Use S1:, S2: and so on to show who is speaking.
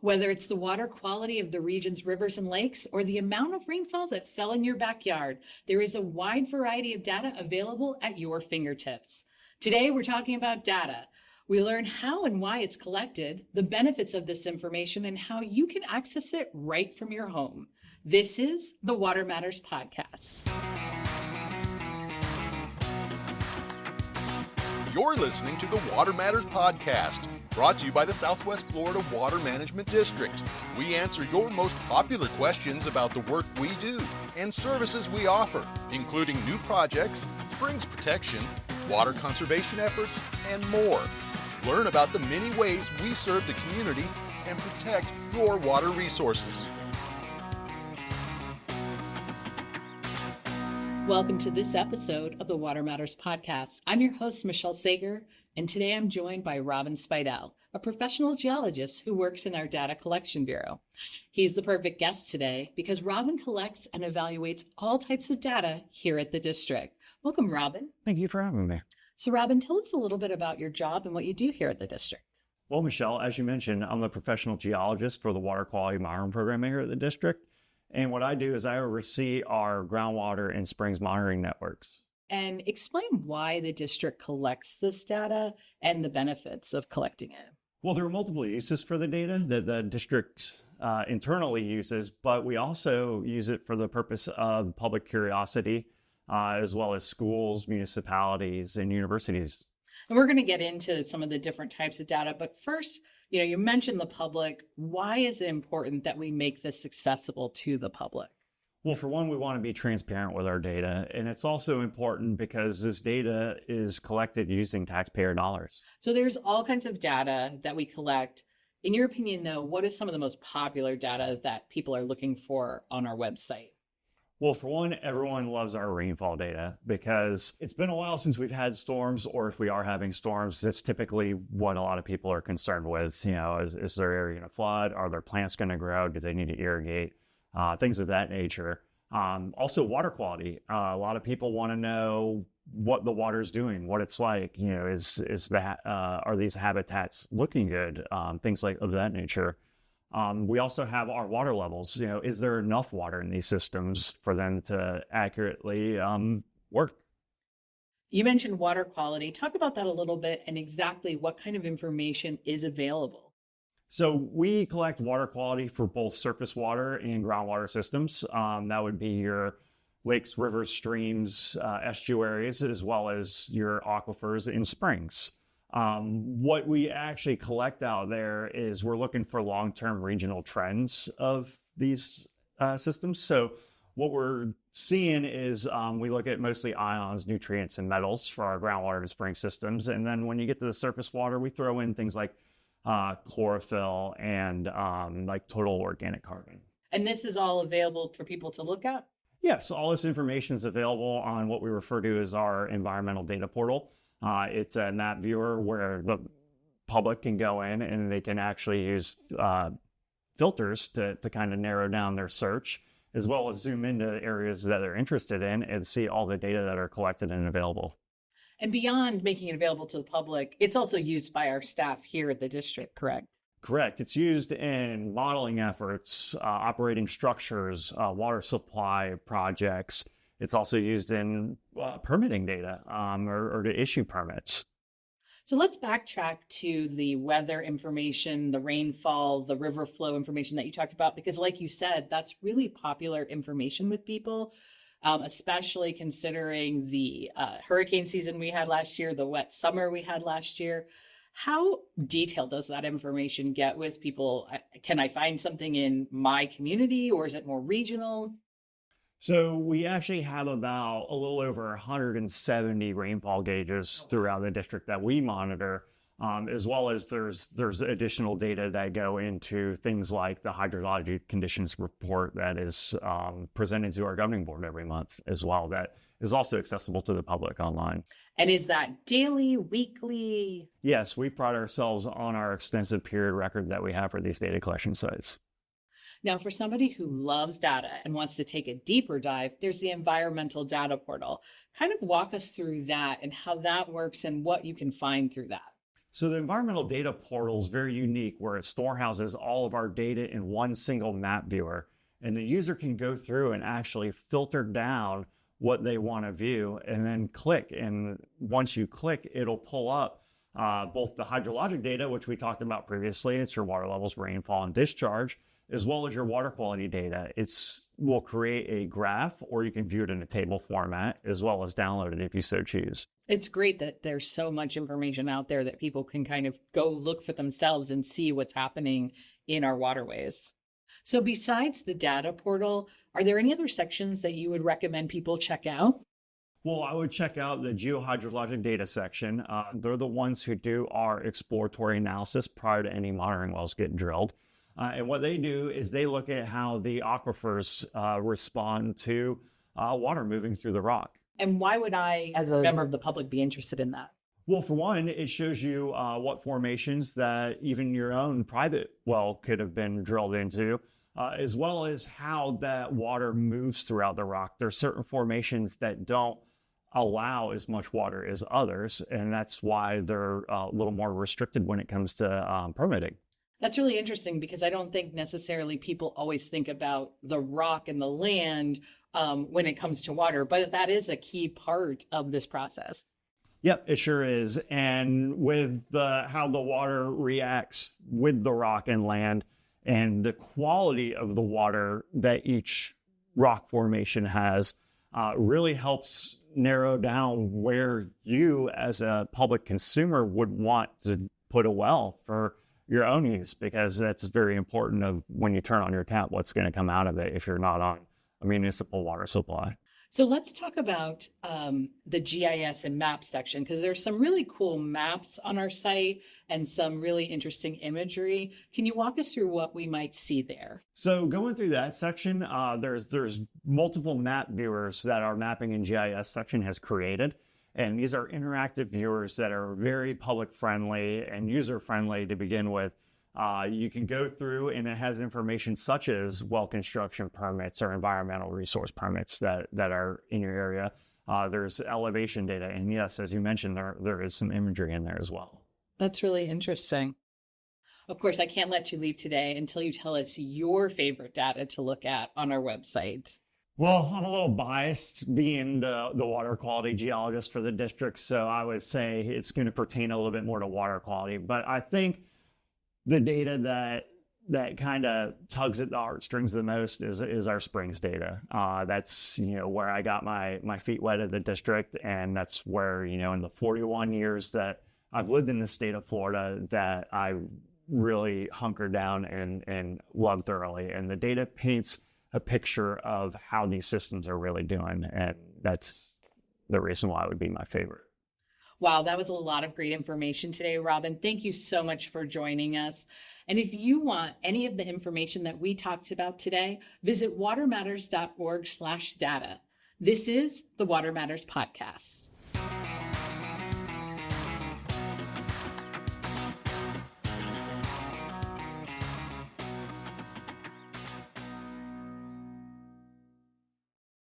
S1: Whether it's the water quality of the region's rivers and lakes or the amount of rainfall that fell in your backyard, there is a wide variety of data available at your fingertips. Today, we're talking about data. We learn how and why it's collected, the benefits of this information, and how you can access it right from your home. This is the Water Matters Podcast.
S2: You're listening to the Water Matters Podcast, brought to you by the Southwest Florida Water Management District. We answer your most popular questions about the work we do and services we offer, including new projects, springs protection, water conservation efforts, and more. Learn about the many ways we serve the community and protect your water resources.
S1: Welcome to this episode of the Water Matters Podcast. I'm your host, Michelle Sager, and today I'm joined by Robin Spidell, a professional geologist who works in our Data Collection Bureau. He's the perfect guest today because Robin collects and evaluates all types of data here at the district. Welcome, Robin.
S3: Thank you for having me.
S1: So, Robin, tell us a little bit about your job and what you do here at the district.
S3: Well, Michelle, as you mentioned, I'm the professional geologist for the Water Quality Monitoring Program here at the district. And what I do is I oversee our groundwater and springs monitoring networks.
S1: And explain why the district collects this data and the benefits of collecting it.
S3: Well, there are multiple uses for the data that the district internally uses, but we also use it for the purpose of public curiosity, as well as schools, municipalities, and universities.
S1: And we're going to get into some of the different types of data, but first, you mentioned the public. Why is it important that we make this accessible to the public?
S3: Well, for one, we want to be transparent with our data. And it's also important because this data is collected using taxpayer dollars.
S1: So there's all kinds of data that we collect. In your opinion, though, what is some of the most popular data that people are looking for on our website?
S3: Well, for one, everyone loves our rainfall data because it's been a while since we've had storms, or if we are having storms, that's typically what a lot of people are concerned with. Is their area going to flood? Are their plants going to grow? Do they need to irrigate? Things of that nature. Also, water quality. A lot of people want to know what the water is doing, what it's like. Are these habitats looking good? Things like of that nature. We also have our water levels. Is there enough water in these systems for them to accurately work?
S1: You mentioned water quality. Talk about that a little bit and exactly what kind of information is available.
S3: So we collect water quality for both surface water and groundwater systems. That would be your lakes, rivers, streams, estuaries, as well as your aquifers and springs. What we actually collect out there is we're looking for long-term regional trends of these systems. So what we're seeing is we look at mostly ions, nutrients, and metals for our groundwater and spring systems. And then when you get to the surface water, we throw in things like chlorophyll and like total organic carbon.
S1: And this is all available for people to look at?
S3: Yes, all this information is available on what we refer to as our environmental data portal. It's a map viewer where the public can go in and they can actually use filters to kind of narrow down their search, as well as zoom into areas that they're interested in and see all the data that are collected and available.
S1: And beyond making it available to the public, it's also used by our staff here at the district, correct?
S3: Correct. It's used in modeling efforts, operating structures, water supply projects. It's also used in permitting data or to issue permits.
S1: So let's backtrack to the weather information, the rainfall, the river flow information that you talked about, because like you said, that's really popular information with people, especially considering the hurricane season we had last year, the wet summer we had last year. How detailed does that information get with people? Can I find something in my community, or is it more regional?
S3: So we actually have about a little over 170 rainfall gauges throughout the district that we monitor, as well as there's additional data that go into things like the hydrologic conditions report that is presented to our governing board every month as well, that is also accessible to the public online.
S1: And is that daily, weekly?
S3: Yes, we pride ourselves on our extensive period record that we have for these data collection sites.
S1: Now, for somebody who loves data and wants to take a deeper dive, there's the environmental data portal. Kind of walk us through that and how that works and what you can find through that.
S3: So the environmental data portal is very unique, where it storehouses all of our data in one single map viewer. And the user can go through and actually filter down what they want to view and then click. And once you click, it'll pull up both the hydrologic data, which we talked about previously. It's your water levels, rainfall, and discharge, as well as your water quality data. Will create a graph, or you can view it in a table format, as well as download it if you so choose.
S1: It's great that there's so much information out there that people can kind of go look for themselves and see what's happening in our waterways. So besides the data portal, are there any other sections that you would recommend people check out?
S3: Well, I would check out the geohydrologic data section. They're the ones who do our exploratory analysis prior to any monitoring wells get drilled. And what they do is they look at how the aquifers respond to water moving through the rock.
S1: And why would I, as a member of the public, be interested in that?
S3: Well, for one, it shows you what formations that even your own private well could have been drilled into, as well as how that water moves throughout the rock. There are certain formations that don't allow as much water as others, and that's why they're a little more restricted when it comes to permitting.
S1: That's really interesting, because I don't think necessarily people always think about the rock and the land when it comes to water, but that is a key part of this process.
S3: Yep, it sure is. And with how the water reacts with the rock and land, and the quality of the water that each rock formation has, really helps narrow down where you as a public consumer would want to put a well for your own use, because that's very important of when you turn on your tap, what's going to come out of it if you're not on a municipal water supply.
S1: So let's talk about the GIS and map section, because there's some really cool maps on our site and some really interesting imagery. Can you walk us through what we might see there?
S3: So going through that section, there's multiple map viewers that our mapping and GIS section has created. And these are interactive viewers that are very public friendly and user friendly to begin with. You can go through, and it has information such as well construction permits or environmental resource permits that are in your area. There's elevation data. And yes, as you mentioned, there is some imagery in there as well.
S1: That's really interesting. Of course, I can't let you leave today until you tell us your favorite data to look at on our website.
S3: Well, I'm a little biased being the water quality geologist for the district, so I would say it's going to pertain a little bit more to water quality. But I think the data that kind of tugs at the heartstrings the most is our springs data. That's, where I got my feet wet at the district, and that's where, in the 41 years that I've lived in the state of Florida, that I really hunkered down and loved thoroughly. And the data paints a picture of how these systems are really doing. And that's the reason why it would be my favorite.
S1: Wow, that was a lot of great information today, Robin. Thank you so much for joining us. And if you want any of the information that we talked about today, visit watermatters.org/data. This is the Water Matters Podcast.